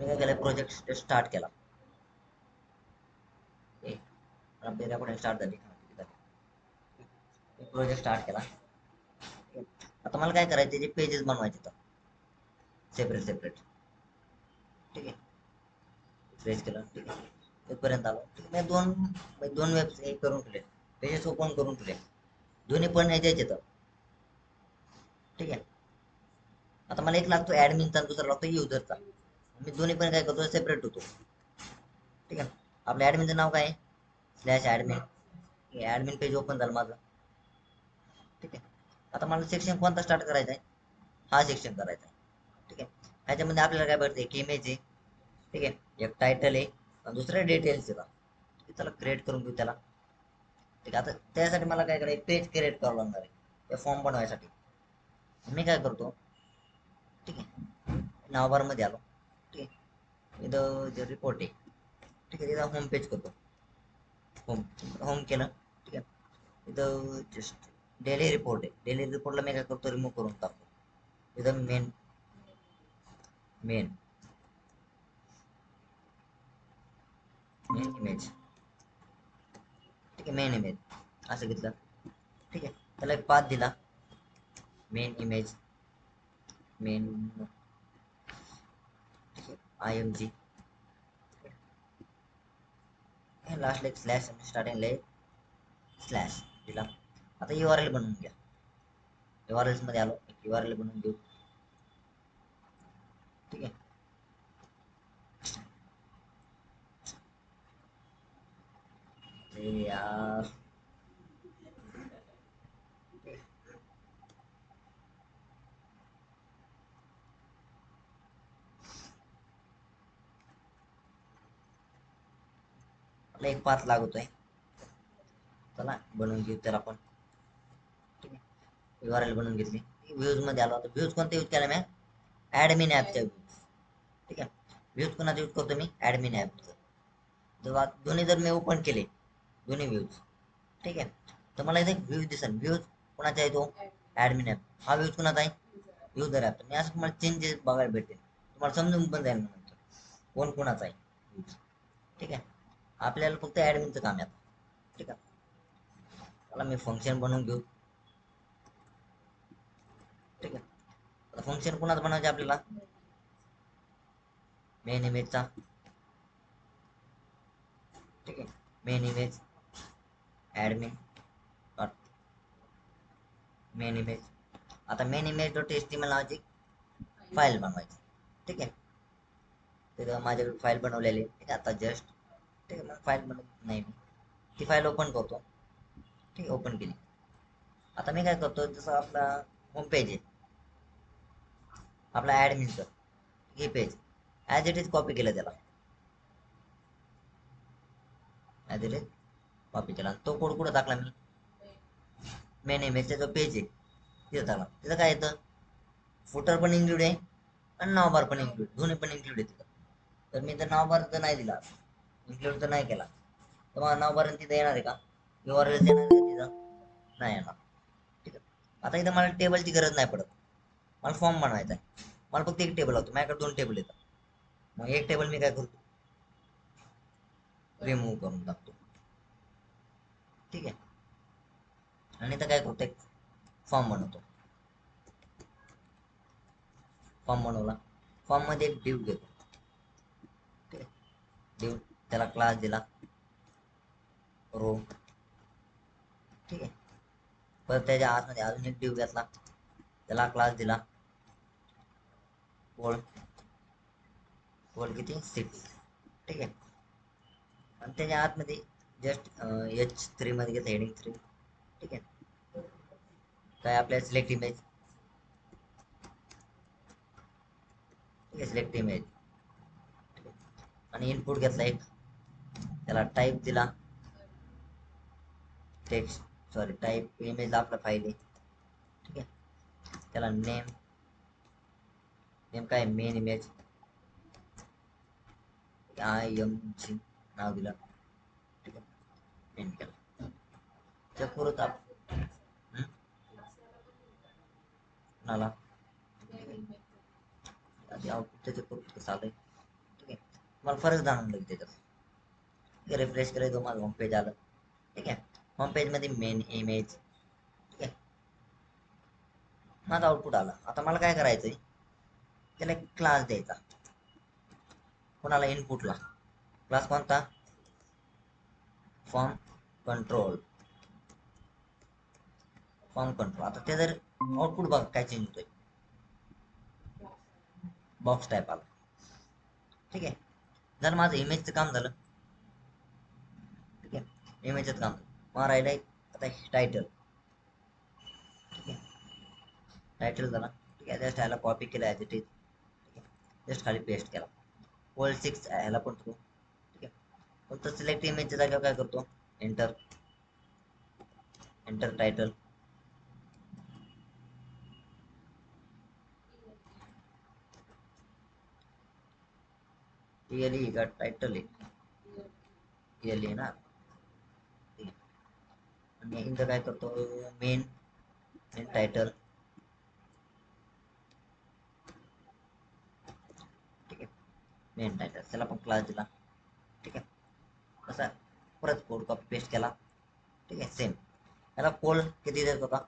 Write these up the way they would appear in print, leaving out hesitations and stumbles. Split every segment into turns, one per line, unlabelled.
मी काय केलं, project start केला. आपली रेकॉर्डिंग स्टार्ट झाली. प्रोजेक्ट स्टार्ट केला. आता मला काय करायचे, जे पेजेस बनवायचे तर सेपरेट सेपरेट. ठीक आहे, फ्रेश केलं. ठीक आहे, इथपर्यंत आलो. ठीक आहे, मी दोन वेब हे करून ठेवले, पेजेस ओपन करून ठेवले, दोन्ही पण ह्याच्याच येतं. ठीक आहे, आता मला एक लागतो ऍडमिनचा, दुसरा लागतो युजरचा. मी दोन्ही पण काय करतो, सेपरेट होतो. ठीक आहे, आपल्या ऍडमिनचं नाव काय आहे, slash admin. Admin page open झालं माझं. ठीक आहे, आता मला सेक्शन कोणता स्टार्ट करायचा आहे, हा सेक्शन करायचा आहे. ठीक आहे, ह्याच्यामध्ये आपल्याला काय भेटतं, एक इमेज आहे. ठीक आहे, एक टायटल आहे आणि दुसरं डिटेल्स येतात. त्याला क्रिएट करून घेऊ त्याला. ठीक आहे, आता त्यासाठी मला काय करायचं, पेज क्रिएट करावं लागणार आहे त्या फॉर्म बनवायसाठी. मी काय करतो, ठीक आहे, नावबार मध्ये आलो. ठीक आहे, इथं जे रिपोर्ट आहे, ठीक आहे, तिथं होम पेज करतो. होम होम केलं. ठीक आहे, इथं जस्ट डेली रिपोर्ट आहे. डेली रिपोर्टला मी काय करतो, रिमूव्ह करून टाकतो. इथं मेन मेन मेन इमेज. ठीक आहे, मेन इमेज असं घेतलं. ठीक आहे, त्याला एक पाथ दिला, मेन इमेज मेन. ठीक आहे, IMG लास्टला एक स्लॅश, स्टार्टिंगला एक स्लॅश दिला. आता URL बनवून घ्या. URLs मध्ये आलो, URL बनवून घेऊ. ठीक आहे, अरे यार, मला एक पाथ लागतोय, चला बनवून घेऊ त्याला पण. ठीक आहे, URL बनवून घेतली. व्ह्यूज मध्ये आलो. आता व्ह्यूज कोणते यूज केला मी, ऍडमिन ऍपच्या व्ह्यूज. ठीक आहे, व्ह्यूज कोणाचा यूज करतो मी, ऍडमिन ऍपचं. जेव्हा दोन्ही जर मी ओपन केले, दोन्ही व्ह्यूज, ठीक आहे, तर मला इथे व्ह्यूज दिसेल. व्ह्यूज कोणाचा आहे, तो ऍडमिन ऍप. हा व्ह्यूज कोणाचा आहे, युजर ऍप. मी असं तुम्हाला चेंजेस बघायला भेटेल, तुम्हाला समजून पण जाईल नंतर कोण कोणाचा आहे व्ह्यूज. ठीक आहे, आपल्याला फक्त ऍडमिनचं काम आहे आता. ठीक आहे, मला मी फंक्शन बनवून घेऊ. ठीक आहे, फंक्शन कोणाचं बनवायचे आपल्याला, मेन इमेजचा. ठीक आहे, main image admin dot main image. आता मेन इमेज डॉट HTML नावाची फाईल बनवायची. ठीक आहे, तिथं माझ्याकडे फाईल बनवलेली. ठीक आहे, आता जस्ट, ठीक आहे, मग फाईल बनवत नाही मी, ती फाईल ओपन करतो. ठीक आहे, ओपन केली. आता मी काय करतो, जसं आपला होम पेज आहे, आपला ऍडमिनचं हे page, as it is copy केलं त्याला, ॲज इट इज कॉपी केला. तो कोड कुठं टाकला मी, मेन इमेजचा जो पेज आहे तिथं टाकला. तिथं काय येतं, फुटर पण इन्क्लूड आहे आणि नावबार पण इन्क्लूड, दोन्ही पण इन्क्लूड आहे तिथं. तर मी तर नावबार तर नाही दिला, इन्क्लूड तर नाही केला, तर मला नावबार तिथं येणार आहे का, URL येणार आहे का तिथं, नाही येणार. ठीक आहे, आता इथं मला टेबलची गरज नाही पडत, मला फॉर्म बनवायचा आहे. मला फक्त एक टेबल होतो, माझ्याकडे 2 टेबल येतात. मग एक टेबल मी काय करतो, रिमूव्ह करून टाकतो. ठीक आहे, आणि इथं काय करतो, एक फॉर्म बनवतो. फॉर्म बनवला, फॉर्म मध्ये एक डिव घेतो. ठीक आहे, डिव, त्याला क्लास दिला रो. ठीक आहे, परत त्याच्या आतमध्ये अजून एक डिव घेतला, त्याला क्लास दिला कोड. कोड किती, 6. ठीक आहे, आणि त्याच्या आतमध्ये जस्ट H3 मध्ये घेतो, हेडिंग 3. ठीक आहे, काय आपल्याला सिलेक्ट इमेज. ठीक आहे, सिलेक्ट इमेज. आणि इनपुट घेतला एक, त्याला टाईप दिला टेक्स्ट, सॉरी टाईप इमेज आपला फाईल आहे. ठीक आहे, त्याला नेम, नेम काय, मेन इमेज IMG नाव दिलं. ठीक आहे, मेन केलं. चेक करू तर कुणाला आधी आउटपुट चेक करू कसं आलंय. मला फरक जाणून लागेल त्याच्यात. रिफ्रेश केलं तो माझं होम पेज आलं. ठीक आहे, होम पेज मध्ये मेन इमेज. ठीक आहे, माझा आउटपुट आला. आता मला काय करायचंय, त्याला एक क्लास द्यायचा. कोणाला? इनपुटला. क्लास कोणता? Form control. Form control. आता ते जर आउटपुट बघ काय चेंज होतोय, बॉक्स टाईप आला. ठीक आहे, जर माझं इमेजचं काम झालं. ठीक आहे, इमेजच काम मग राहिलंय आता टायटल. ठीक आहे, टायटल झाला. ठीक आहे, जस्ट ह्याला कॉपी केला ॲज इट इज. ठीक आहे, जस्ट खाली पेस्ट केला. Alt 6 ह्याला पण करू. ठीक आहे, फक्त सिलेक्ट इमेजच्या जागेवर काय करतो, एंटर. Enter title. टीएलई का टायटल आहे? टीएलई ना. आणि इथं काय करतो, मेन. Main title. ठीक आहे, मेन टायटल त्याला पण क्लास दिला. ठीक आहे, कसा परत कोड कॉपी पेस्ट केला. ठीक आहे, सेम याला कोल किती देत होता,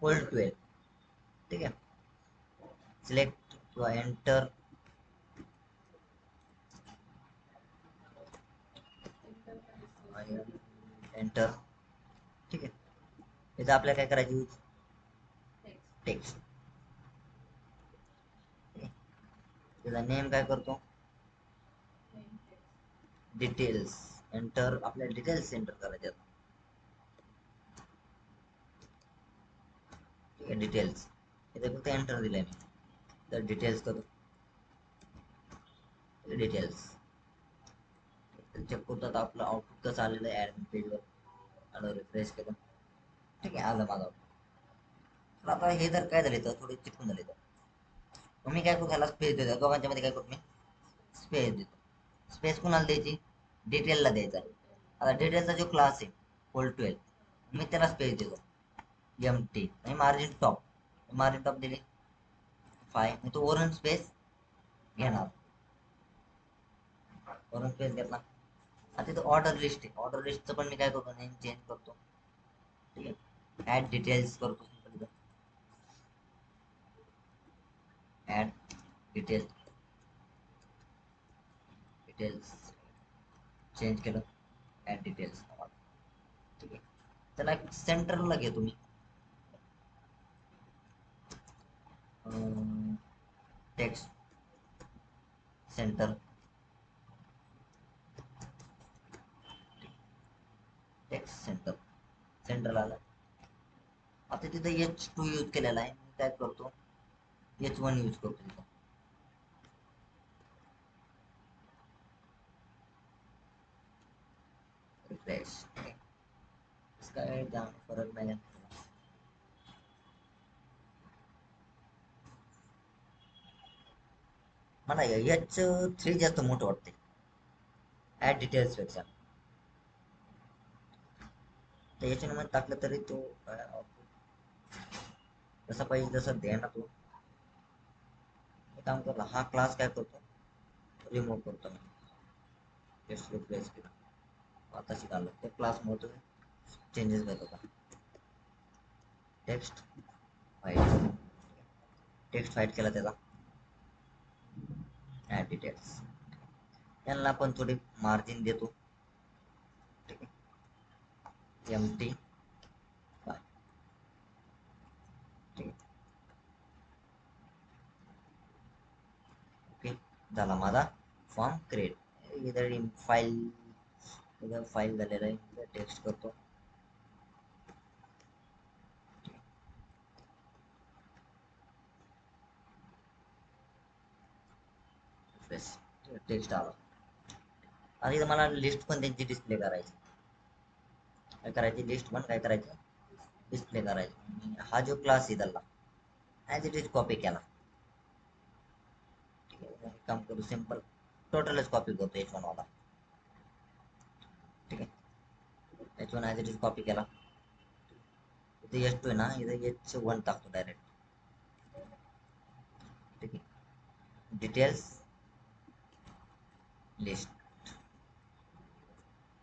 कोल 12. ठीक आहे, सिलेक्ट किंवा एंटर. एंटर. ठीक आहे, इथं आपल्याला काय करायची, टेक्स्ट. त्याचा नेम काय करतो, डिटेल्स. एंटर. आपल्याला डिटेल्स एंटर करायचे. ठीक आहे, डिटेल्स. इथे फक्त एंटर दिलंय मी, तर डिटेल्स करू. डिटेल्स चेक करतो. आता आपलं आउटपुट कसं आलेलं आहे ऍडमिन पेजवर आलं. रिफ्रेश केलं. ठीक आहे, आलं माझं आउटपुट. तर आता हे जर काय झाले तर थोडे चिटकून झाले तर मग मी काय करू, ह्याला स्पेस देतो. दोघांच्या मध्ये काय करतो मी, स्पेस देतो. स्पेस कुणाला द्यायची, डिटेलला द्यायचा. आता डिटेलचा जो क्लास आहे Alt 12, मी त्याला स्पेस देतो MT आणि मार्जिन टॉप. मार्जिन टॉप दिले 5. मी तो वरून स्पेस घेणार. वरून स्पेस घेतला. आता तिथं ऑर्डर लिस्ट आहे. ऑर्डर लिस्टचं पण मी काय करतो, नेम चेंज करतो. ठीक आहे, ऍड डिटेल्स करतो. Add detail. डिटेल्स चेंज केलं, ऍड डिटेल्स. ठीक आहे, त्याला सेंटरला घे तुम्ही. Text centre. Text centre. Centre आला. आता तिथं H2 यूज केलेला आहे. मी काय करतो, H1 यूज करतो तिथं. रिफ्रेश. काय जाम फरक नाही. मला H3 जास्त मोठं वाटते ऍड डिटेल्स पेक्षा. तर H1 मध्ये टाकलं तरी तो जसा पाहिजे तसं द्या ना तो. काम करला. हा क्लास काय करतो, रिमूव्ह करतो मी. जस्ट रिप्लेस केला. आता शिकायला त्या क्लास मध्ये चेंजेस करत होता. Text fight. टेक्स्ट फाईट केला त्याचा. Add details. त्यांना पण थोडी मार्जिन देतो. ठीक आहे, MT. ठीक आहे, ओके. झाला माझा फॉर्म क्रिएट. इधर फाईल, इधर फाईल झालेला आहे. इधर टेक्स्ट करतो. टेक्स्ट आला. आणि इथं मला लिस्ट पण त्यांची डिस्प्ले करायची. काय करायची, लिस्ट पण काय करायचं, डिस्प्ले करायची. आणि हा जो क्लास आहे त्याला ॲज इट इज कॉपी केला. ठीक आहे, काम करू सिंपल. टोटलच कॉपी करतो H1 वाला. ठीक आहे, H1 as it is copy केला. इथे H2 आहे ना, इथे H1 टाकतो डायरेक्ट. ठीक आहे, डिटेल्स. लिस्ट